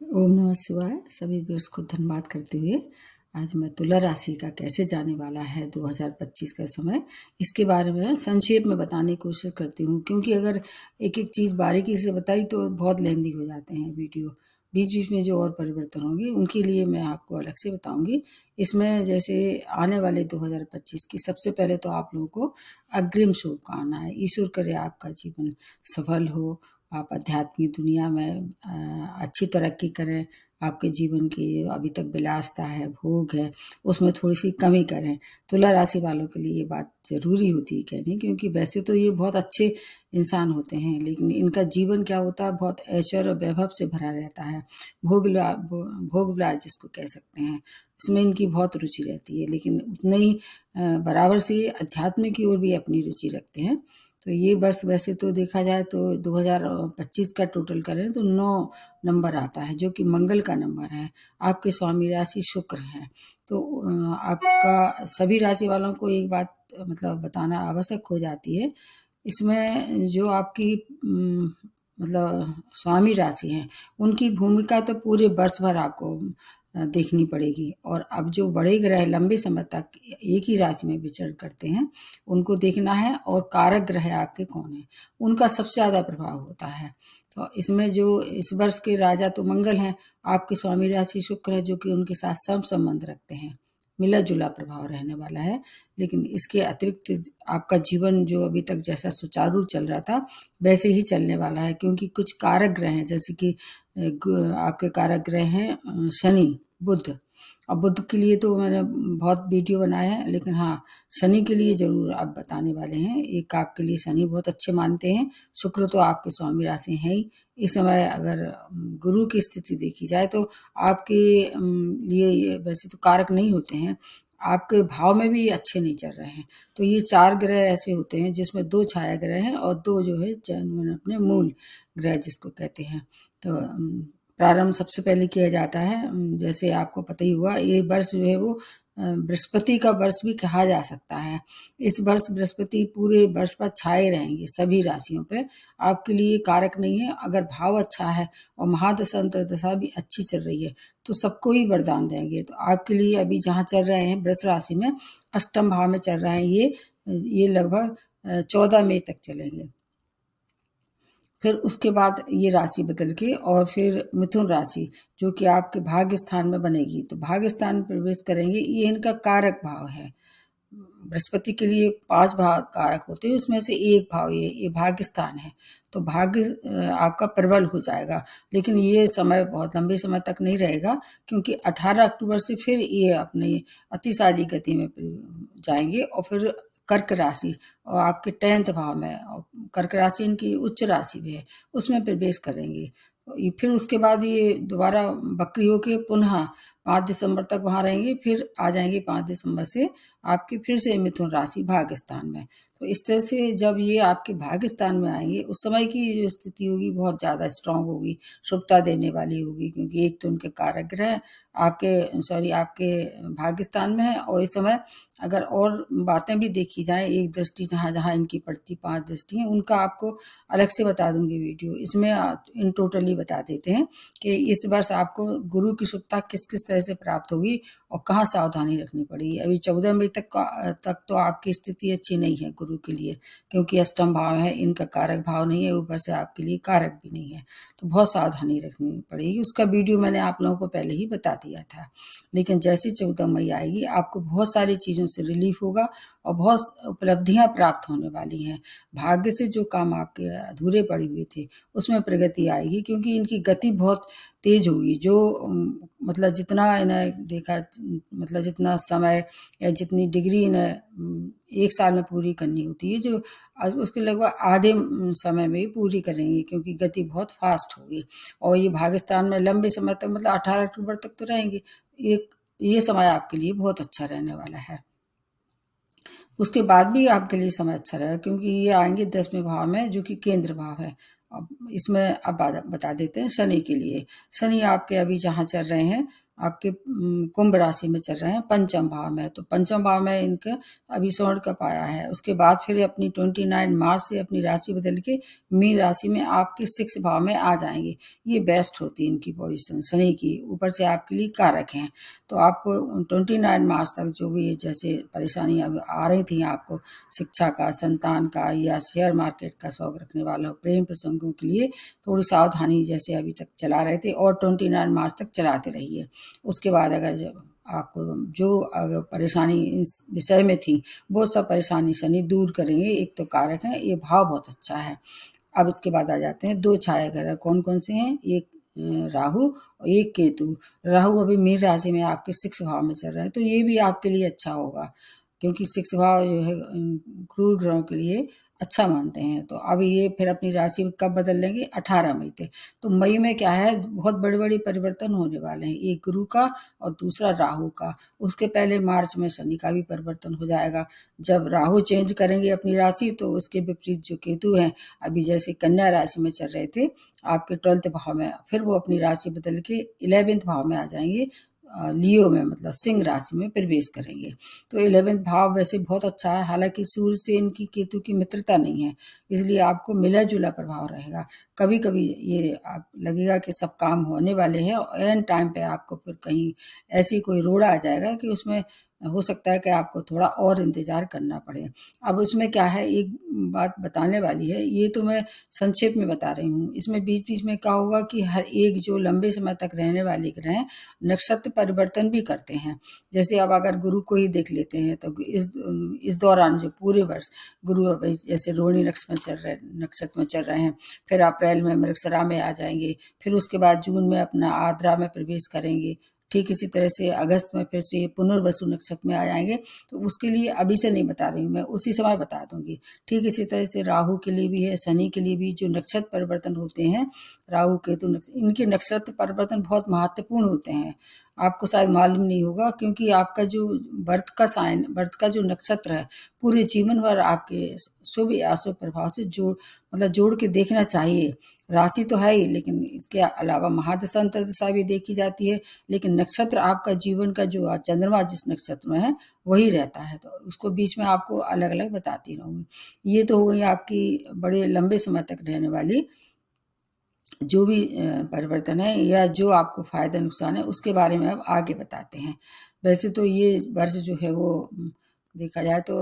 ओम नमः शिवाय। सभी व्यूअर्स को धन्यवाद करते हुए आज मैं तुला राशि का कैसे जाने वाला है 2025 का समय, इसके बारे में संक्षेप में बताने की कोशिश करती हूँ, क्योंकि अगर एक एक चीज़ बारीकी से बताई तो बहुत लेंदी हो जाते हैं वीडियो। बीच बीच में जो और परिवर्तन होंगे उनके लिए मैं आपको अलग से बताऊंगी। इसमें जैसे आने वाले 2025 की सबसे पहले तो आप लोगों को अग्रिम शुभकामनाएं। ईश्वर करे आपका जीवन सफल हो, आप आध्यात्मिक दुनिया में अच्छी तरक्की करें, आपके जीवन की अभी तक विलासिता है, भोग है, उसमें थोड़ी सी कमी करें। तुला राशि वालों के लिए ये बात ज़रूरी होती है कहनी, क्योंकि वैसे तो ये बहुत अच्छे इंसान होते हैं, लेकिन इनका जीवन क्या होता है, बहुत ऐश्वर्य और वैभव से भरा रहता है। भोग विलास जिसको कह सकते हैं, इसमें इनकी बहुत रुचि रहती है, लेकिन उतने ही बराबर से अध्यात्म की ओर भी अपनी रुचि रखते हैं। तो ये बस वैसे तो देखा जाए तो 2025 का टोटल करें तो 9 नंबर आता है, जो कि मंगल का नंबर है। आपके स्वामी राशि शुक्र है। तो आपका सभी राशि वालों को एक बात मतलब बताना आवश्यक हो जाती है। इसमें जो आपकी मतलब स्वामी राशि हैं, उनकी भूमिका तो पूरे वर्ष भर आपको देखनी पड़ेगी। और अब जो बड़े ग्रह लंबे समय तक एक ही राशि में विचरण करते हैं, उनको देखना है। और कारक ग्रह आपके कौन है, उनका सबसे ज़्यादा प्रभाव होता है। तो इसमें जो इस वर्ष के राजा तो मंगल हैं, आपके स्वामी राशि शुक्र है, जो कि उनके साथ सब संबंध रखते हैं, मिला जुला प्रभाव रहने वाला है। लेकिन इसके अतिरिक्त आपका जीवन जो अभी तक जैसा सुचारू चल रहा था वैसे ही चलने वाला है, क्योंकि कुछ कारक ग्रह हैं, जैसे कि आपके कारक ग्रह हैं शनि, बुध। अब बुध के लिए तो मैंने बहुत वीडियो बनाया है, लेकिन हाँ, शनि के लिए जरूर आप बताने वाले हैं। एक आपके लिए शनि बहुत अच्छे मानते हैं। शुक्र तो आपके स्वामी राशि हैं ही। इस समय अगर गुरु की स्थिति देखी जाए तो आपके लिए ये वैसे तो कारक नहीं होते हैं, आपके भाव में भी अच्छे नहीं चल रहे हैं। तो ये 4 ग्रह ऐसे होते हैं जिसमें 2 छाया ग्रह हैं और 2 जो है अपने मूल ग्रह जिसको कहते हैं। तो प्रारंभ सबसे पहले किया जाता है, जैसे आपको पता ही हुआ, ये वर्ष जो है वो बृहस्पति का वर्ष भी कहा जा सकता है। इस वर्ष बृहस्पति पूरे वर्ष पर छाए रहेंगे सभी राशियों पे। आपके लिए कारक नहीं है। अगर भाव अच्छा है और महादशा अंतर्दशा भी अच्छी चल रही है तो सबको ही वरदान देंगे। तो आपके लिए अभी जहाँ चल रहे हैं वृष राशि में, अष्टम भाव में चल रहे हैं, ये लगभग 14 मई तक चलेंगे। फिर उसके बाद ये राशि बदल के और फिर मिथुन राशि, जो कि आपके भाग्य स्थान में बनेगी, तो भाग्य स्थान में प्रवेश करेंगे। ये इनका कारक भाव है। बृहस्पति के लिए 5 भाव कारक होते हैं, उसमें से एक भाव ये भाग्य स्थान है। तो भाग्य आपका प्रबल हो जाएगा, लेकिन ये समय बहुत लंबे समय तक नहीं रहेगा, क्योंकि 18 अक्टूबर से फिर ये अपनी अतिशाली गति में जाएंगे। और फिर कर्क राशि और आपके 10th भाव में, और कर्क राशि इनकी उच्च राशि भी है, उसमें प्रवेश करेंगे। फिर उसके बाद ये दोबारा वक्री होके पुनः 5 दिसंबर तक वहाँ रहेंगे, फिर आ जाएंगे 5 दिसंबर से आपके फिर से मिथुन राशि भाग्य स्थान में। तो इस तरह से जब ये आपके भाग्य स्थान में आएंगे, उस समय की जो स्थिति होगी बहुत ज़्यादा स्ट्रांग होगी, शुभता देने वाली होगी, क्योंकि एक तो उनके कारक ग्रह आपके भाग्य स्थान में है। और इस समय अगर और बातें भी देखी जाए, एक दृष्टि जहाँ जहाँ इनकी पड़ती, 5 दृष्टि हैं, उनका आपको अलग से बता दूंगी वीडियो। इसमें इन टोटली बता देते हैं कि इस वर्ष आपको गुरु की शुभता किस किस तरह से प्राप्त होगी और कहाँ सावधानी रखनी पड़ेगी। अभी 14 मई तक तो आपकी स्थिति अच्छी नहीं है गुरु के लिए, क्योंकि अष्टम भाव है, इनका कारक भाव नहीं है, ऊपर से आपके लिए कारक भी नहीं है, तो बहुत सावधानी रखनी पड़ेगी। उसका वीडियो मैंने आप लोगों को पहले ही बता दिया था। लेकिन जैसे 14 मई आएगी, आपको बहुत सारी चीज़ों से रिलीफ होगा और बहुत उपलब्धियां प्राप्त होने वाली हैं। भाग्य से जो काम आपके अधूरे पड़े हुए थे उसमें प्रगति आएगी, क्योंकि इनकी गति बहुत तेज होगी। जो मतलब जितना इन्हें देखा, मतलब जितना समय या जितनी डिग्री इन्हें एक साल में पूरी करनी होती है, जो उसके लगभग आधे समय में ही पूरी करेंगे, क्योंकि गति बहुत फास्ट होगी। और ये भाग्यस्थान में लंबे समय तक, मतलब 18 अक्टूबर तक तो रहेंगे। ये समय आपके लिए बहुत अच्छा रहने वाला है। उसके बाद भी आपके लिए समय अच्छा रहेगा, क्योंकि ये आएंगे 10वें भाव में, जो कि केंद्र भाव है। अब इसमें अब बता देते हैं शनि के लिए। शनि आपके अभी जहाँ चल रहे हैं आपके कुंभ राशि में चल रहे हैं, पंचम भाव में। तो पंचम भाव में इनका अभी स्वर्ण का पाया है। उसके बाद फिर अपनी 29 मार्च से अपनी राशि बदल के मीन राशि में आपके 6 भाव में आ जाएंगे। ये बेस्ट होती है इनकी पोजीशन शनि की, ऊपर से आपके लिए कारक हैं। तो आपको 29 मार्च तक जो भी जैसे परेशानियां आ रही थी आपको, शिक्षा का, संतान का या शेयर मार्केट का शौक रखने वालों, प्रेम प्रसंगों के लिए थोड़ी सावधानी जैसे अभी तक चला रहे थे और 29 मार्च तक चलाते रहिए। उसके बाद अगर जब आपको जो अगर परेशानी इस विषय में थी वो सब परेशानी शनि दूर करेंगे। एक तो कारक है, ये भाव बहुत अच्छा है। अब इसके बाद आ जाते हैं 2 छाया ग्रह कौन कौन से हैं। एक राहु और एक केतु। राहु अभी मीन राशि में आपके 6 भाव में चल रहे हैं, तो ये भी आपके लिए अच्छा होगा, क्योंकि 6 भाव जो है क्रूर ग्रहों के लिए अच्छा मानते हैं। तो अब ये फिर अपनी राशि कब बदल लेंगे, 18 मई तक। तो मई में क्या है, बहुत बड़े बड़े परिवर्तन होने वाले हैं, एक गुरु का और दूसरा राहु का। उसके पहले मार्च में शनि का भी परिवर्तन हो जाएगा। जब राहु चेंज करेंगे अपनी राशि तो उसके विपरीत जो केतु हैं, अभी जैसे कन्या राशि में चल रहे थे आपके 12th भाव में, फिर वो अपनी राशि बदल के 11th भाव में आ जाएंगे, लियो में, मतलब सिंह राशि में प्रवेश करेंगे। तो 11th भाव वैसे बहुत अच्छा है, हालांकि सूर्य से इनकी केतु की मित्रता नहीं है, इसलिए आपको मिला जुला प्रभाव रहेगा। कभी कभी ये आप लगेगा कि सब काम होने वाले हैं और एन टाइम पे आपको फिर कहीं ऐसी कोई रोड़ आ जाएगा कि उसमें हो सकता है कि आपको थोड़ा और इंतजार करना पड़े। अब उसमें क्या है, एक बात बताने वाली है, ये तो मैं संक्षेप में बता रही हूँ। इसमें बीच बीच में क्या होगा कि हर एक जो लंबे समय तक रहने वाले ग्रह नक्षत्र परिवर्तन भी करते हैं। जैसे अब अगर गुरु को ही देख लेते हैं तो इस दौरान जो पूरे वर्ष गुरु अभी जैसे रोहिणी नक्षत्र में चल रहे हैं, फिर अप्रैल में मृगशिरा में आ जाएंगे, फिर उसके बाद जून में अपना आद्रा में प्रवेश करेंगे। ठीक इसी तरह से अगस्त में फिर से पुनर्वसु नक्षत्र में आ जाएंगे। तो उसके लिए अभी से नहीं बता रही हूँ मैं, उसी समय बता दूंगी। ठीक इसी तरह से राहु के लिए भी है, शनि के लिए भी जो नक्षत्र परिवर्तन होते हैं, राहु केतु इनके नक्षत्र परिवर्तन बहुत महत्वपूर्ण होते हैं। आपको शायद मालूम नहीं होगा, क्योंकि आपका जो बर्थ का जो नक्षत्र है, पूरे जीवन भर आपके शुभ या अशुभ प्रभाव से जोड़ के देखना चाहिए। राशि तो है ही, लेकिन इसके अलावा महादशा अंतर्दशा भी देखी जाती है, लेकिन नक्षत्र आपका जीवन का जो चंद्रमा जिस नक्षत्र में है वही रहता है, तो उसको बीच में आपको अलग अलग बताती रहूंगी। ये तो हो गई आपकी बड़े लंबे समय तक रहने वाली जो भी परिवर्तन है या जो आपको फायदा नुकसान है उसके बारे में अब आगे बताते हैं। वैसे तो ये वर्ष जो है वो देखा जाए तो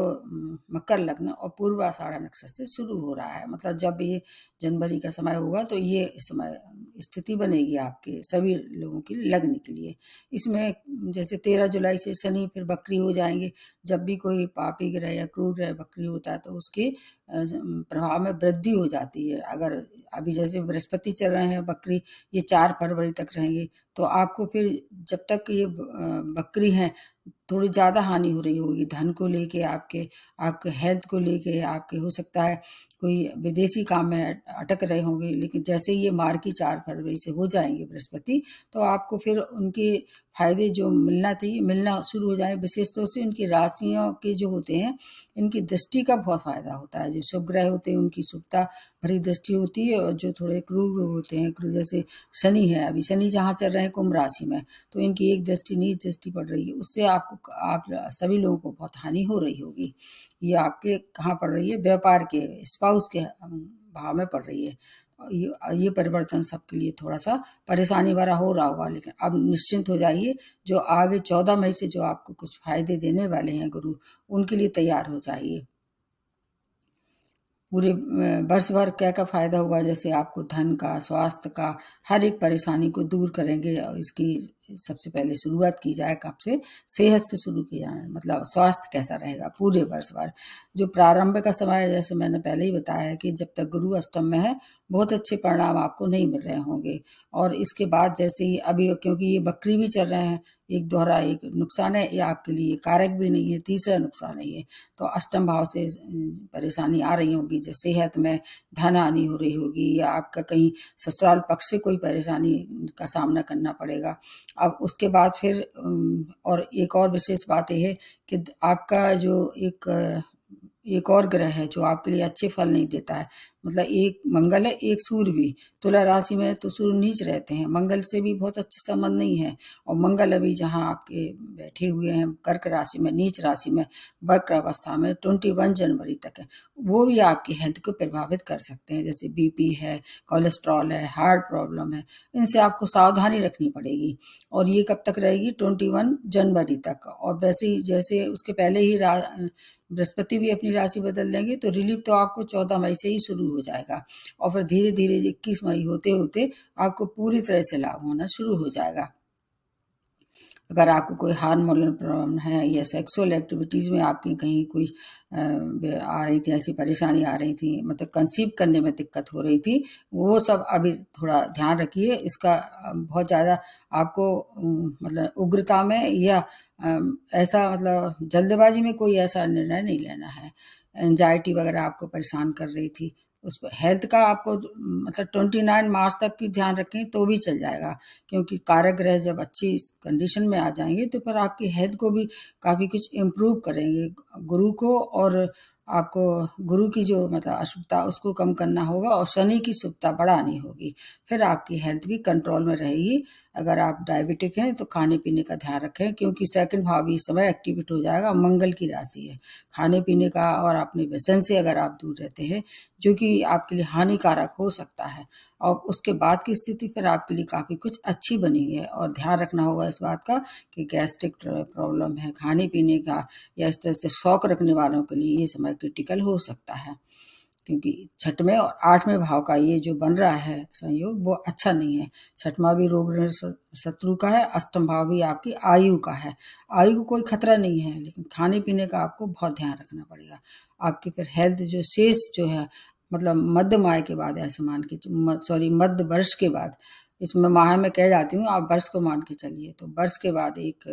मकर लग्न और पूर्वाषाढ़ा नक्षत्र से शुरू हो रहा है। मतलब जब ये जनवरी का समय होगा तो ये समय स्थिति बनेगी आपके सभी लोगों की लग्न के लिए। इसमें जैसे 13 जुलाई से शनि फिर बकरी हो जाएंगे। जब भी कोई पापी ग्रह या क्रूर ग्रह बकरी होता है तो उसके प्रभाव में वृद्धि हो जाती है। अगर अभी जैसे बृहस्पति चल रहे हैं बकरी, ये 4 फरवरी तक रहेंगे, तो आपको फिर जब तक ये बकरी हैं थोड़ी ज़्यादा हानि हो रही होगी, धन को लेके, आपके हेल्थ को लेके, आपके हो सकता है कोई विदेशी काम में अटक रहे होंगे। लेकिन जैसे ये मार्च की 4 फरवरी से हो जाएंगे बृहस्पति, तो आपको फिर उनके फायदे जो मिलना चाहिए मिलना शुरू हो जाए। विशेष तौर से उनकी राशियों के जो होते हैं, इनकी दृष्टि का बहुत फायदा होता है। जो शुभ ग्रह होते हैं उनकी शुभता भरी दृष्टि होती है, और जो थोड़े क्रूर होते हैं, क्रूर जैसे शनि है, अभी शनि जहाँ चल रहे हैं कुंभ राशि में, तो इनकी एक दृष्टि नीच दृष्टि पड़ रही है, उससे आप सभी लोगों को बहुत हानि हो रही होगी। ये आपके कहाँ पड़ रही है, व्यापार के स्पाउस के भाव में पड़ रही है। ये परिवर्तन सबके लिए थोड़ा सा परेशानी भरा हो रहा होगा, लेकिन अब निश्चिंत हो जाइए। जो आगे 14 मई से जो आपको कुछ फायदे देने वाले हैं गुरु, उनके लिए तैयार हो जाइए। पूरे वर्ष भर क्या क्या फायदा होगा, जैसे आपको धन का, स्वास्थ्य का, हर एक परेशानी को दूर करेंगे। और इसकी सबसे पहले शुरुआत की जाए कब से, सेहत से शुरू किया जाए। मतलब स्वास्थ्य कैसा रहेगा पूरे वर्ष भर। जो प्रारंभ का समय है, जैसे मैंने पहले ही बताया है कि जब तक गुरु अष्टम में है बहुत अच्छे परिणाम आपको नहीं मिल रहे होंगे। और इसके बाद जैसे ही अभी, क्योंकि ये बकरी भी चल रहे हैं, एक दोहरा एक नुकसान है, ये आपके लिए कारक भी नहीं है, तीसरा नुकसान है ये। तो अष्टम भाव से परेशानी आ रही होगी, जैसे सेहत में धन हानि हो रही होगी, या आपका कहीं ससुराल पक्ष से कोई परेशानी का सामना करना पड़ेगा। अब उसके बाद फिर और एक और विशेष बात यह है कि आपका जो एक और ग्रह है जो आपके लिए अच्छे फल नहीं देता है, मतलब एक मंगल है, एक सूर्य भी। तुला राशि में तो सूर्य नीच रहते हैं, मंगल से भी बहुत अच्छे संबंध नहीं है। और मंगल अभी जहाँ आपके बैठे हुए हैं कर्क राशि में, नीच राशि में, वक्र अवस्था में 21 जनवरी तक है, वो भी आपकी हेल्थ को प्रभावित कर सकते हैं। जैसे बीपी है, कोलेस्ट्रॉल है, हार्ट प्रॉब्लम है, इनसे आपको सावधानी रखनी पड़ेगी। और ये कब तक रहेगी? 21 जनवरी तक। और वैसे ही जैसे उसके पहले ही बृहस्पति भी अपनी राशि बदल लेंगे, तो रिलीफ तो आपको 14 मई से ही शुरू हो जाएगा। और फिर धीरे धीरे 21 मई होते होते आपको पूरी तरह से लाभ होना शुरू हो जाएगा। अगर आपको कोई हार्मोनल प्रॉब्लम है या सेक्सुअल एक्टिविटीज़ में आपकी कहीं कोई आ रही थी, ऐसी परेशानी आ रही थी, मतलब कंसीव करने में दिक्कत हो रही थी, वो सब अभी थोड़ा ध्यान रखिए। इसका बहुत ज़्यादा आपको मतलब उग्रता में या ऐसा मतलब जल्दबाजी में कोई ऐसा निर्णय नहीं लेना है। एंजाइटी वगैरह आपको परेशान कर रही थी, उस पर हेल्थ का आपको मतलब 29 मार्च तक की ध्यान रखें तो भी चल जाएगा। क्योंकि कारक ग्रह जब अच्छी कंडीशन में आ जाएंगे तो फिर आपकी हेल्थ को भी काफ़ी कुछ इम्प्रूव करेंगे। गुरु को और आपको गुरु की जो मतलब अशुभता उसको कम करना होगा और शनि की शुभता बढ़ानी होगी, फिर आपकी हेल्थ भी कंट्रोल में रहेगी। अगर आप डायबिटिक हैं तो खाने पीने का ध्यान रखें, क्योंकि सेकंड भाव भी इस समय एक्टिवेट हो जाएगा, मंगल की राशि है। खाने पीने का और अपने व्यसन से अगर आप दूर रहते हैं, जो कि आपके लिए हानिकारक हो सकता है, और उसके बाद की स्थिति फिर आपके लिए काफ़ी कुछ अच्छी बनी है। और ध्यान रखना होगा इस बात का कि गैस्ट्रिक प्रॉब्लम है, खाने पीने का या इस तरह से शौक रखने वालों के लिए ये समय क्रिटिकल हो सकता है। क्योंकि छठवें और 8वें भाव का ये जो बन रहा है संयोग वो अच्छा नहीं है। छठवां भी रोग शत्रु का है, अष्टम भाव भी आपकी आयु का है। आयु को कोई खतरा नहीं है, लेकिन खाने पीने का आपको बहुत ध्यान रखना पड़ेगा। आपकी फिर हेल्थ जो शेष जो है मतलब मध्य माह के बाद, ऐसे मान के सॉरी मध्य वर्ष के बाद, इसमें माह में कह जाती हूँ, आप वर्ष को मान के चलिए, तो वर्ष के बाद 1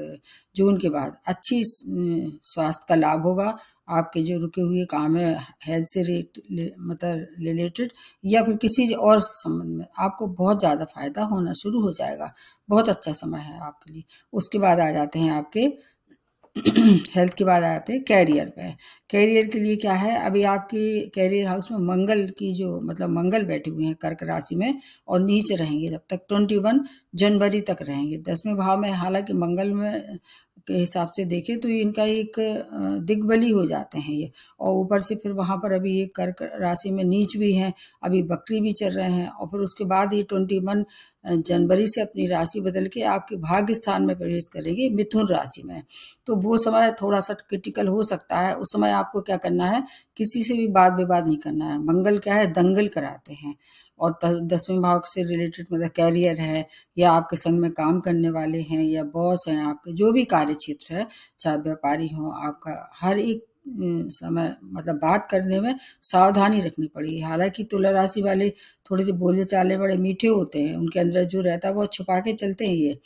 जून के बाद अच्छी स्वास्थ्य का लाभ होगा। आपके जो रुके हुए काम है हेल्थ से मतलब रिलेटेड या फिर किसी और संबंध में, आपको बहुत ज़्यादा फायदा होना शुरू हो जाएगा। बहुत अच्छा समय है आपके लिए। उसके बाद आ जाते हैं आपके हेल्थ के बाद आते हैं कैरियर पे। कैरियर के लिए क्या है, अभी आपकी कैरियर हाउस में मंगल की जो मतलब मंगल बैठे हुए हैं कर्क राशि में, और नीचे रहेंगे जब तक 21 जनवरी तक रहेंगे 10वें भाव में। हालांकि मंगल में के हिसाब से देखें तो इनका एक दिग्बली हो जाते हैं ये, और ऊपर से फिर वहाँ पर अभी ये कर्क राशि में नीच भी हैं, अभी वक्री भी चल रहे हैं। और फिर उसके बाद ये 21 जनवरी से अपनी राशि बदल के आपके भाग्य स्थान में प्रवेश करेंगे, मिथुन राशि में। तो वो समय थोड़ा सा क्रिटिकल हो सकता है। उस समय आपको क्या करना है, किसी से भी वाद विवाद नहीं करना है। मंगल क्या है, दंगल कराते हैं। और 10वें भाव से रिलेटेड मतलब कैरियर है, या आपके संग में काम करने वाले हैं, या बॉस हैं आपके, जो भी कार्य क्षेत्र है, चाहे व्यापारी हो, आपका हर एक समय मतलब बात करने में सावधानी रखनी पड़ेगी। हालांकि तुला राशि वाले थोड़े से बोले चाले बड़े मीठे होते हैं, उनके अंदर जो रहता है वो छुपा के चलते हैं, ये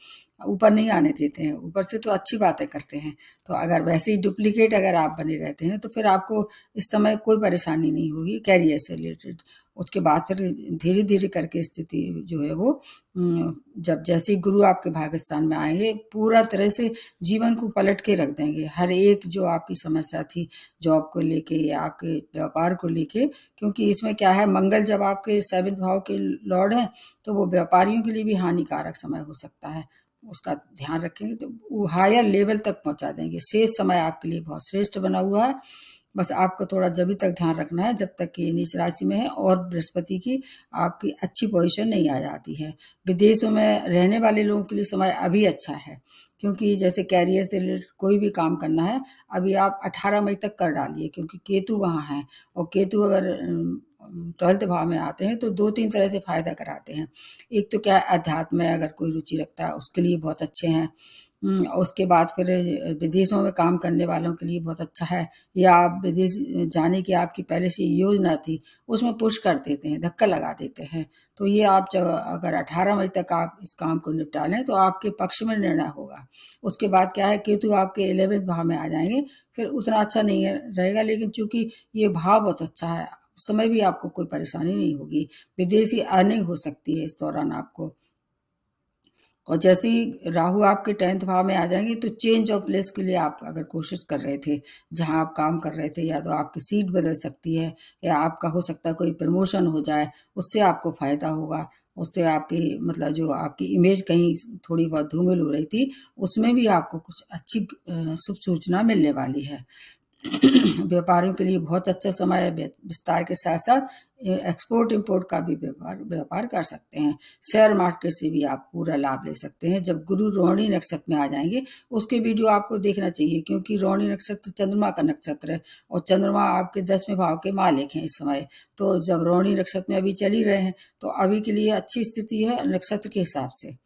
ऊपर नहीं आने देते हैं। ऊपर से तो अच्छी बातें करते हैं। तो अगर वैसे ही डुप्लीकेट अगर आप बने रहते हैं तो फिर आपको इस समय कोई परेशानी नहीं होगी कैरियर से रिलेटेड। उसके बाद फिर धीरे धीरे करके स्थिति जो है वो जब जैसे ही गुरु आपके भाग्यस्थान में आएंगे, पूरा तरह से जीवन को पलट के रख देंगे। हर एक जो आपकी समस्या थी जॉब को लेके या आपके व्यापार को लेके, क्योंकि इसमें क्या है, मंगल जब आपके 7वें भाव के लॉर्ड हैं तो वो व्यापारियों के लिए भी हानिकारक समय हो सकता है। उसका ध्यान रखेंगे तो वो हायर लेवल तक पहुंचा देंगे। शेष समय आपके लिए बहुत श्रेष्ठ बना हुआ है। बस आपको थोड़ा जब तक ध्यान रखना है जब तक कि नीच राशि में है और बृहस्पति की आपकी अच्छी पोजीशन नहीं आ जाती है। विदेशों में रहने वाले लोगों के लिए समय अभी अच्छा है, क्योंकि जैसे कैरियर से रिलेटेड कोई भी काम करना है अभी आप 18 मई तक कर डालिए, क्योंकि केतु वहाँ है। और केतु अगर 12th भाव में आते हैं तो 2-3 तरह से फायदा कराते हैं। एक तो क्या है, अध्यात्म में अगर कोई रुचि रखता है उसके लिए बहुत अच्छे हैं। उसके बाद फिर विदेशों में काम करने वालों के लिए बहुत अच्छा है, या आप विदेश जाने की आपकी पहले से योजना थी उसमें पुश कर देते हैं, धक्का लगा देते हैं। तो ये आप जब अगर 18 मई तक आप इस काम को निपटा लें तो आपके पक्ष में निर्णय होगा। उसके बाद क्या है, केतु आपके 11वें भाव में आ जाएंगे, फिर उतना अच्छा नहीं रहेगा, लेकिन चूंकि ये भाव बहुत अच्छा है उस समय भी आपको कोई परेशानी नहीं होगी। विदेशी अर्निंग हो सकती है इस दौरान आपको। और जैसे ही राहु आपके 10th भाव में आ जाएंगे तो चेंज ऑफ प्लेस के लिए आप अगर कोशिश कर रहे थे, जहां आप काम कर रहे थे, या तो आपकी सीट बदल सकती है, या आपका हो सकता है कोई प्रमोशन हो जाए, उससे आपको फायदा होगा। उससे आपकी मतलब जो आपकी इमेज कहीं थोड़ी बहुत धूमिल हो रही थी, उसमें भी आपको कुछ अच्छी शुभ सूचना मिलने वाली है। व्यापारियों के लिए बहुत अच्छा समय है। विस्तार के साथ साथ एक्सपोर्ट इंपोर्ट का भी व्यापार कर सकते हैं। शेयर मार्केट से भी आप पूरा लाभ ले सकते हैं। जब गुरु रोहिणी नक्षत्र में आ जाएंगे, उसके वीडियो आपको देखना चाहिए, क्योंकि रोहिणी नक्षत्र चंद्रमा का नक्षत्र है और चंद्रमा आपके 10वें भाव के मालिक हैं इस समय। तो जब रोहिणी नक्षत्र में अभी चल ही रहे हैं, तो अभी के लिए अच्छी स्थिति है नक्षत्र के हिसाब से।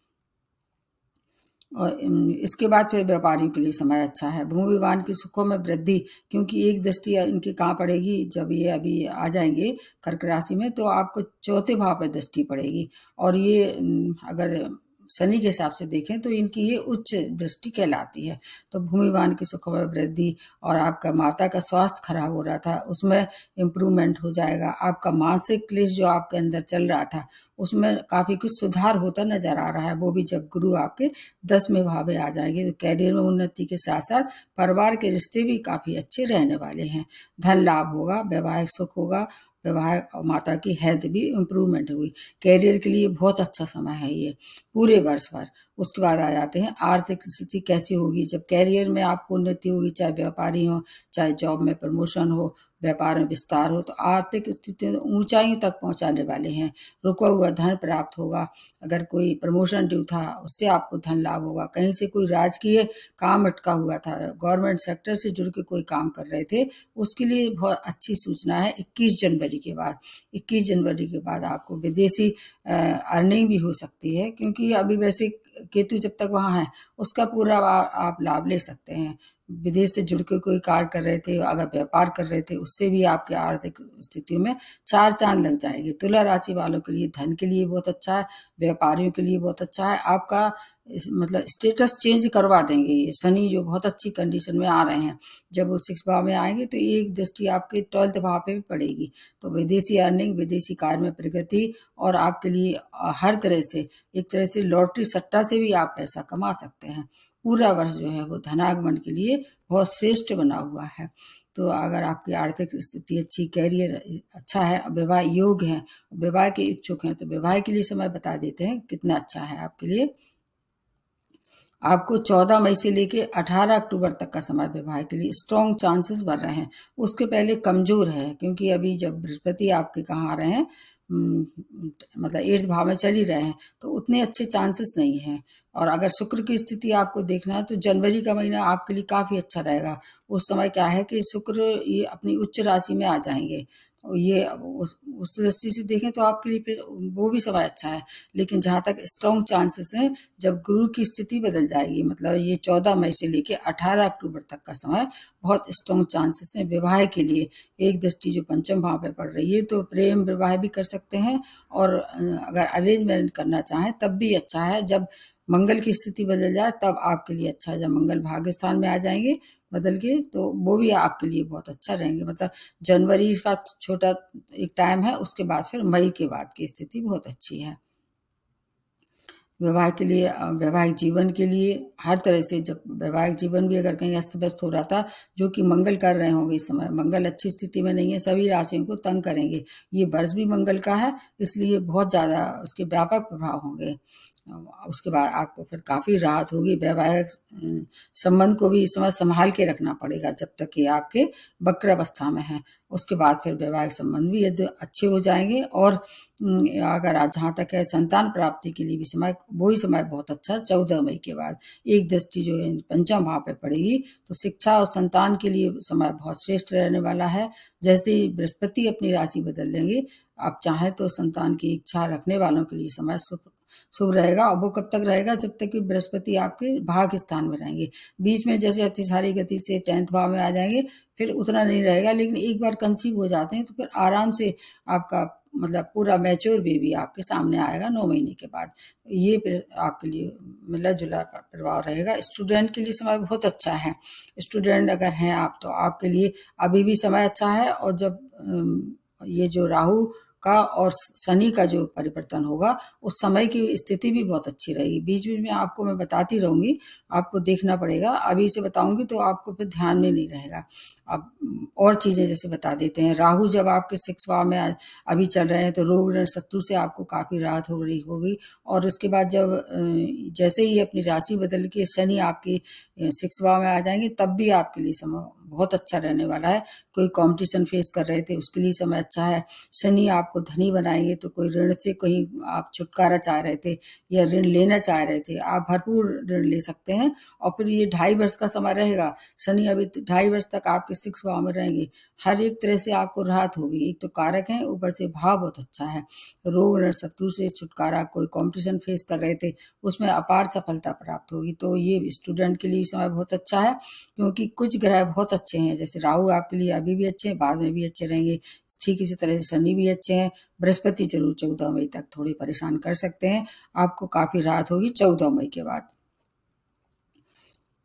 और इसके बाद फिर व्यापारियों के लिए समय अच्छा है। भूमि विमान की सुखों में वृद्धि, क्योंकि एक दृष्टि इनकी कहाँ पड़ेगी, जब ये अभी आ जाएंगे कर्क राशि में, तो आपको चौथे भाव पर दृष्टि पड़ेगी। और ये अगर शनि के हिसाब से देखें तो इनकी ये उच्च दृष्टि कहलाती है। तो भूमिवान की सुखों में वृद्धि, और आपका माता का स्वास्थ्य खराब हो रहा था उसमें इम्प्रूवमेंट हो जाएगा। आपका मानसिक क्लेश जो आपके अंदर चल रहा था, उसमें काफी कुछ सुधार होता नजर आ रहा है। वो भी जब गुरु आपके 10वें भाव में आ जाएंगे, तो कैरियर में उन्नति के साथ साथ परिवार के रिश्ते भी काफी अच्छे रहने वाले हैं। धन लाभ होगा, वैवाहिक सुख होगा, वैवाहिक और माता की हेल्थ भी इम्प्रूवमेंट हुई। कैरियर के लिए बहुत अच्छा समय है ये पूरे वर्ष भर। उसके बाद आ जाते हैं आर्थिक स्थिति कैसी होगी। जब कैरियर में आपको उन्नति होगी, चाहे व्यापारी हो, चाहे जॉब में प्रमोशन हो, व्यापार में विस्तार हो, तो आर्थिक स्थिति ऊंचाइयों तक पहुंचाने वाले हैं। रुका हुआ धन प्राप्त होगा। अगर कोई प्रमोशन ड्यू था, उससे आपको धन लाभ होगा। कहीं से कोई राजकीय काम अटका हुआ था, गवर्नमेंट सेक्टर से जुड़ के कोई काम कर रहे थे, उसके लिए बहुत अच्छी सूचना है। 21 जनवरी के बाद 21 जनवरी के बाद आपको विदेशी अर्निंग भी हो सकती है, क्योंकि अभी वैसे केतु जब तक वहां है, उसका पूरा आप लाभ ले सकते हैं। विदेश से जुड़ के कोई कार्य कर रहे थे, अगर व्यापार कर रहे थे, उससे भी आपके आर्थिक स्थितियों में चार चांद लग जाएंगे। तुला राशि वालों के लिए धन के लिए बहुत अच्छा है, व्यापारियों के लिए बहुत अच्छा है। आपका मतलब स्टेटस चेंज करवा देंगे ये शनि, जो बहुत अच्छी कंडीशन में आ रहे हैं। जब वो 6 भाव में आएंगे तो एक दृष्टि आपके 12th भाव पे भी पड़ेगी। तो विदेशी अर्निंग, विदेशी कार्य में प्रगति, और आपके लिए हर तरह से, एक तरह से लॉटरी सट्टा से भी आप पैसा कमा सकते हैं। पूरा वर्ष जो है वो धनागमन के लिए बहुत श्रेष्ठ बना हुआ है। तो अगर आपकी आर्थिक स्थिति अच्छी, कैरियर अच्छा है, विवाह योग है, विवाह के इच्छुक हैं, तो विवाह के लिए समय बता देते हैं कितना अच्छा है आपके लिए। आपको 14 मई से लेके 18 अक्टूबर तक का समय विवाह के लिए स्ट्रॉन्ग चांसेस बन रहे हैं। उसके पहले कमजोर है, क्योंकि अभी जब बृहस्पति आपके कहाँ आ रहे हैं, मतलब 8th भाव में चल ही रहे हैं, तो उतने अच्छे चांसेस नहीं हैं। और अगर शुक्र की स्थिति आपको देखना है, तो जनवरी का महीना आपके लिए काफी अच्छा रहेगा। उस समय क्या है कि शुक्र ये अपनी उच्च राशि में आ जाएंगे। ये उस दृष्टि से देखें तो आपके लिए फिर वो भी समय अच्छा है। लेकिन जहां तक स्ट्रॉन्ग चांसेस हैं, जब गुरु की स्थिति बदल जाएगी, मतलब ये 14 मई से लेके 18 अक्टूबर तक का समय बहुत स्ट्रॉन्ग चांसेस हैं विवाह के लिए। एक दृष्टि जो 5th भाव पे पड़ रही है, तो प्रेम विवाह भी कर सकते हैं, और अगर अरेंज मैरिज करना चाहें तब भी अच्छा है। जब मंगल की स्थिति बदल जाए तब आपके लिए अच्छा है। जब मंगल भाग्य स्थान में आ जाएंगे बदल के, तो वो भी आपके लिए बहुत अच्छा रहेंगे। मतलब जनवरी का छोटा एक टाइम है, उसके बाद फिर मई के बाद की स्थिति बहुत अच्छी है वैवाहिक के लिए। वैवाहिक जीवन के लिए हर तरह से, जब वैवाहिक जीवन भी अगर कहीं अस्त व्यस्त हो रहा था, जो कि मंगल कर रहे होंगे इस समय, मंगल अच्छी स्थिति में नहीं है, सभी राशियों को तंग करेंगे। ये वर्ष भी मंगल का है, इसलिए बहुत ज्यादा उसके व्यापक प्रभाव होंगे। उसके बाद आपको फिर काफी राहत होगी। वैवाहिक संबंध को भी इस समय संभाल के रखना पड़ेगा जब तक कि आपके वक्र अवस्था में है। उसके बाद फिर वैवाहिक संबंध भी यदि अच्छे हो जाएंगे। और अगर आप जहाँ तक है संतान प्राप्ति के लिए भी समय, वही समय बहुत अच्छा 14 मई के बाद। एक दृष्टि जो है 5th भाव पे पड़ेगी, तो शिक्षा और संतान के लिए समय बहुत श्रेष्ठ रहने वाला है। जैसे ही बृहस्पति अपनी राशि बदल लेंगे, आप चाहें तो संतान की इच्छा रखने वालों के लिए समय शुभ रहेगा। और वो कब तक रहेगा, जब तक कि बृहस्पति आपके भाग्य स्थान में रहेंगे। बीच में जैसे अतिसारी गति से 10th भाव में आ जाएंगे, फिर उतना नहीं रहेगा। लेकिन एक बार कंसीव हो जाते हैं तो फिर आराम से आपका मतलब पूरा मैच्योर बेबी आपके सामने आएगा 9 महीने के बाद। ये फिर आपके लिए मिला जुला प्रभाव रहेगा। स्टूडेंट के लिए समय बहुत अच्छा है। स्टूडेंट अगर हैं आप, तो आपके लिए अभी भी समय अच्छा है। और जब ये जो राहु का और शनि का जो परिवर्तन होगा उस समय की स्थिति भी बहुत अच्छी रहेगी। बीच बीच में आपको मैं बताती रहूंगी, आपको देखना पड़ेगा। अभी से बताऊंगी तो आपको फिर ध्यान में नहीं रहेगा। अब और चीजें जैसे बता देते हैं, राहु जब आपके 6 भाव में अभी चल रहे हैं तो रोग ऋण शत्रु से आपको काफी राहत हो रही होगी। और उसके बाद जब जैसे ही अपनी राशि बदल के शनि आपकी 6 भाव में आ जाएंगे तब भी आपके लिए समय बहुत अच्छा रहने वाला है। कोई कंपटीशन फेस कर रहे थे उसके लिए समय अच्छा है। शनि आपको धनी बनाएंगे, तो कोई ऋण से कहीं आप छुटकारा चाह रहे थे या ऋण लेना चाह रहे थे, आप भरपूर ऋण ले सकते हैं। और फिर ये 2.5 वर्ष का समय रहेगा। शनि अभी 2.5 वर्ष तक आपके 6 भाव में रहेंगे। हर एक तरह से आपको राहत होगी। एक तो कारक है, ऊपर से भाव बहुत अच्छा है। रोग ऋण शत्रु से छुटकारा, कोई कंपटीशन फेस कर रहे थे उसमें अपार सफलता प्राप्त होगी। तो ये स्टूडेंट के लिए समय बहुत अच्छा है, क्योंकि कुछ ग्रह बहुत अच्छे हैं। जैसे राहु आपके लिए अभी भी अच्छे हैं, बाद में भी अच्छे रहेंगे। ठीक इसी तरह से शनि भी अच्छे हैं। बृहस्पति जरूर 14 मई तक थोड़ी परेशान कर सकते हैं, आपको काफी राहत होगी 14 मई के बाद।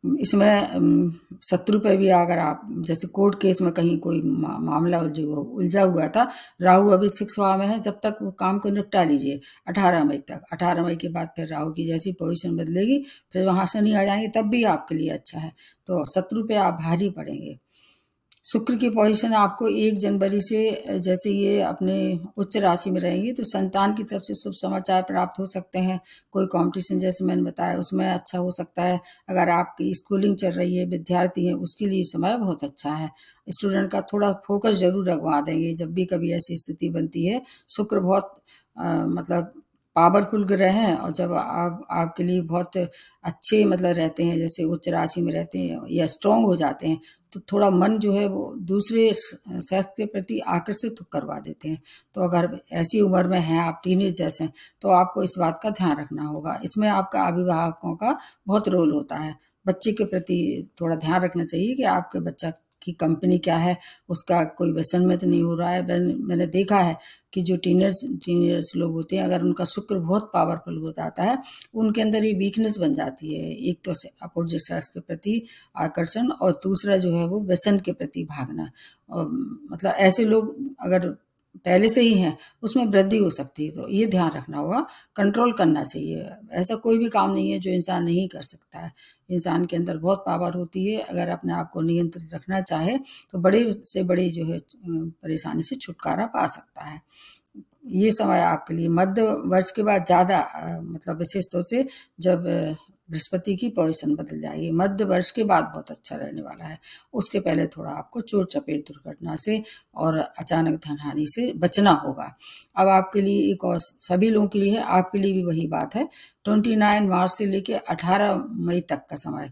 इसमें शत्रु पे भी अगर आप जैसे कोर्ट केस में कहीं कोई मामला जो उलझा हुआ था, राहु अभी 6 भाव में है, जब तक वो काम को निपटा लीजिए 18 मई तक। 18 मई के बाद फिर राहु की जैसी पोजीशन बदलेगी फिर वहां शनि आ जाएंगे, तब भी आपके लिए अच्छा है। तो शत्रु पे आप भारी पड़ेंगे। शुक्र की पोजीशन आपको 1 जनवरी से जैसे ये अपने उच्च राशि में रहेंगी तो संतान की तरफ से शुभ समाचार प्राप्त हो सकते हैं। कोई कंपटीशन जैसे मैंने बताया उसमें अच्छा हो सकता है। अगर आपकी स्कूलिंग चल रही है, विद्यार्थी हैं, उसके लिए समय बहुत अच्छा है। स्टूडेंट का थोड़ा फोकस जरूर रखवा देंगे जब भी कभी ऐसी स्थिति बनती है। शुक्र बहुत मतलब पावरफुल ग्रह हैं, और जब आपके लिए बहुत अच्छे मतलब रहते हैं, जैसे उच्च राशि में रहते हैं या स्ट्रांग हो जाते हैं, तो थोड़ा मन जो है वो दूसरे सेक्स के प्रति आकर्षित करवा देते हैं। तो अगर ऐसी उम्र में हैं आप, टीनेज जैसे हैं, तो आपको इस बात का ध्यान रखना होगा। इसमें आपका अभिभावकों का बहुत रोल होता है। बच्चे के प्रति थोड़ा ध्यान रखना चाहिए कि आपके बच्चा की कंपनी क्या है, उसका कोई व्यसन में तो नहीं हो रहा है। मैंने देखा है कि जो टीनेजर्स लोग होते हैं, अगर उनका शुक्र बहुत पावरफुल हो जाता है, उनके अंदर ये वीकनेस बन जाती है। एक तो अपोजिट सेक्स के प्रति आकर्षण, और दूसरा जो है वो व्यसन के प्रति भागना। और मतलब ऐसे लोग अगर पहले से ही हैं उसमें वृद्धि हो सकती है। तो ये ध्यान रखना होगा, कंट्रोल करना चाहिए। ऐसा कोई भी काम नहीं है जो इंसान नहीं कर सकता है। इंसान के अंदर बहुत पावर होती है। अगर अपने आप को नियंत्रित रखना चाहे तो बड़े से बड़ी जो है परेशानी से छुटकारा पा सकता है। ये समय आपके लिए मध्य वर्ष के बाद ज्यादा मतलब विशेष तौर से जब बृहस्पति की पोजीशन बदल जाएगी, मध्य वर्ष के बाद बहुत अच्छा रहने वाला है। उसके पहले थोड़ा आपको चोट चपेट दुर्घटना से और अचानक धन हानि से बचना होगा। अब आपके लिए एक और सभी लोगों के लिए है, आपके लिए भी वही बात है। 29 मार्च से लेके 18 मई तक का समय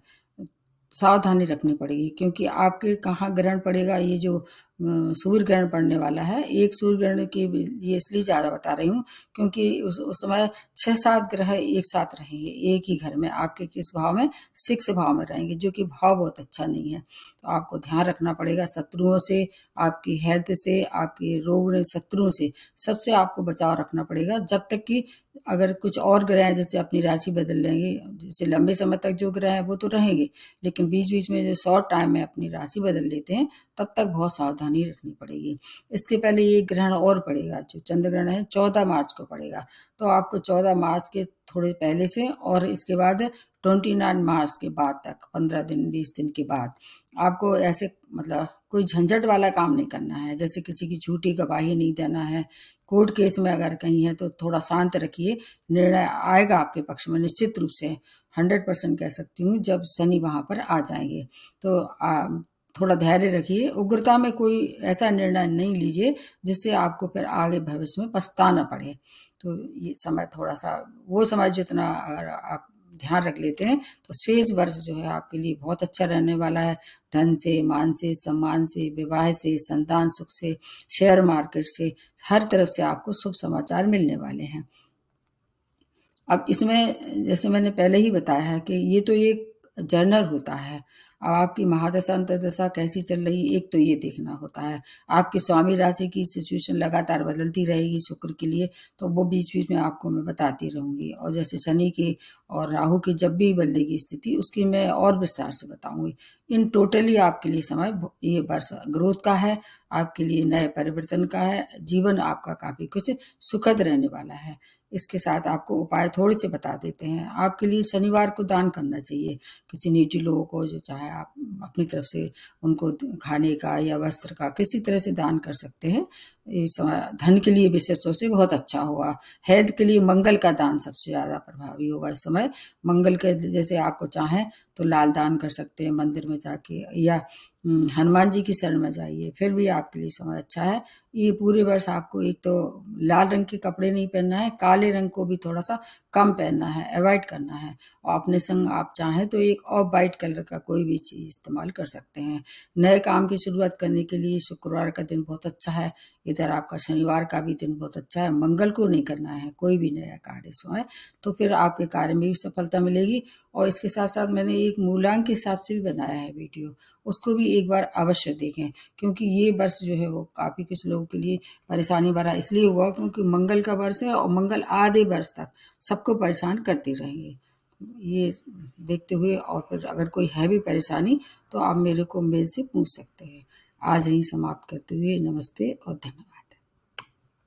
सावधानी रखनी पड़ेगी, क्योंकि आपके कहाँ ग्रहण पड़ेगा। ये जो सूर्य ग्रहण पड़ने वाला है, एक सूर्य ग्रहण की ये इसलिए ज्यादा बता रही हूँ क्योंकि उस समय 6-7 ग्रह एक साथ रहेंगे एक ही घर में। आपके किस भाव में? 6 भाव में रहेंगे, जो कि भाव बहुत अच्छा नहीं है। तो आपको ध्यान रखना पड़ेगा शत्रुओं से, आपकी हेल्थ से, आपके रोग शत्रुओं से, सबसे आपको बचाव रखना पड़ेगा। जब तक कि अगर कुछ और ग्रह जैसे अपनी राशि बदल लेंगे, जैसे लंबे समय तक जो ग्रह है वो तो रहेंगे, लेकिन बीच बीच में जो शॉर्ट टाइम में अपनी राशि बदल लेते हैं, तब तक बहुत सावधानी रखनी पड़ेगी। इसके पहले ये ग्रहण और पड़ेगा, जो चंद्र ग्रहण है 14 मार्च को पड़ेगा। तो आपको 14 मार्च के थोड़े पहले से और इसके बाद 29 मार्च के बाद तक 15 दिन 20 दिन के बाद आपको ऐसे मतलब कोई झंझट वाला काम नहीं करना है। जैसे किसी की झूठी गवाही नहीं देना है। कोर्ट केस में अगर कहीं है तो थोड़ा शांत रखिए, निर्णय आएगा आपके पक्ष में निश्चित रूप से। 100% कह सकती हूँ जब शनि वहां पर आ जाएंगे। तो थोड़ा धैर्य रखिए। उग्रता में कोई ऐसा निर्णय नहीं लीजिए जिससे आपको फिर आगे भविष्य में पछताना पड़े। तो ये समय थोड़ा सा, वो समय जितना अगर आप ध्यान रख लेते हैं तो शेष वर्ष जो है आपके लिए बहुत अच्छा रहने वाला है। धन से, मान से, सम्मान से, विवाह से, संतान सुख से, शेयर मार्केट से, हर तरफ से आपको शुभ समाचार मिलने वाले हैं। अब इसमें जैसे मैंने पहले ही बताया है कि ये तो एक जर्नल होता है। अब आपकी महादशा अंतर्दशा कैसी चल रही, एक तो ये देखना होता है। आपकी स्वामी राशि की सिचुएशन लगातार बदलती रहेगी शुक्र के लिए, तो वो बीच-बीच में आपको मैं बताती रहूँगी। और जैसे शनि की और राहु की जब भी बदलेगी स्थिति, उसकी मैं और विस्तार से बताऊँगी। इन टोटली आपके लिए समय ये वर्ष ग्रोथ का है, आपके लिए नए परिवर्तन का है, जीवन आपका काफ़ी कुछ सुखद रहने वाला है। इसके साथ आपको उपाय थोड़े से बता देते हैं। आपके लिए शनिवार को दान करना चाहिए, किसी नीडी लोगों को, जो चाहे आप अपनी तरफ से उनको खाने का या वस्त्र का किसी तरह से दान कर सकते हैं। इस समय धन के लिए विशेष तौर से बहुत अच्छा होगा। हेल्थ के लिए मंगल का दान सबसे ज़्यादा प्रभावी होगा इस समय। मंगल के जैसे आपको चाहें तो लाल दान कर सकते हैं मंदिर में जाके, या हनुमान जी की शरण में जाइए, फिर भी आपके लिए समय अच्छा है। ये पूरे वर्ष आपको एक तो लाल रंग के कपड़े नहीं पहनना है, काले रंग को भी थोड़ा सा कम पहनना है, अवॉइड करना है। और अपने संग आप चाहें तो एक ऑफ वाइट कलर का कोई भी चीज़ इस्तेमाल कर सकते हैं। नए काम की शुरुआत करने के लिए शुक्रवार का दिन बहुत अच्छा है। इधर आपका शनिवार का भी दिन बहुत अच्छा है। मंगल को नहीं करना है कोई भी नया कार्य इस समय, तो फिर आपके कार्य में भी सफलता मिलेगी। और इसके साथ साथ मैंने एक मूलांक के हिसाब से भी बनाया है वीडियो, उसको भी एक बार अवश्य देखें, क्योंकि ये वर्ष जो है वो काफ़ी कुछ लोगों के लिए परेशानी भरा इसलिए हुआ क्योंकि मंगल का वर्ष है, और मंगल आधे वर्ष तक सबको परेशान करते रहेंगे। ये देखते हुए, और फिर अगर कोई है भी परेशानी तो आप मेरे को मेल से पूछ सकते हैं। आज यहीं समाप्त करते हुए नमस्ते और धन्यवाद।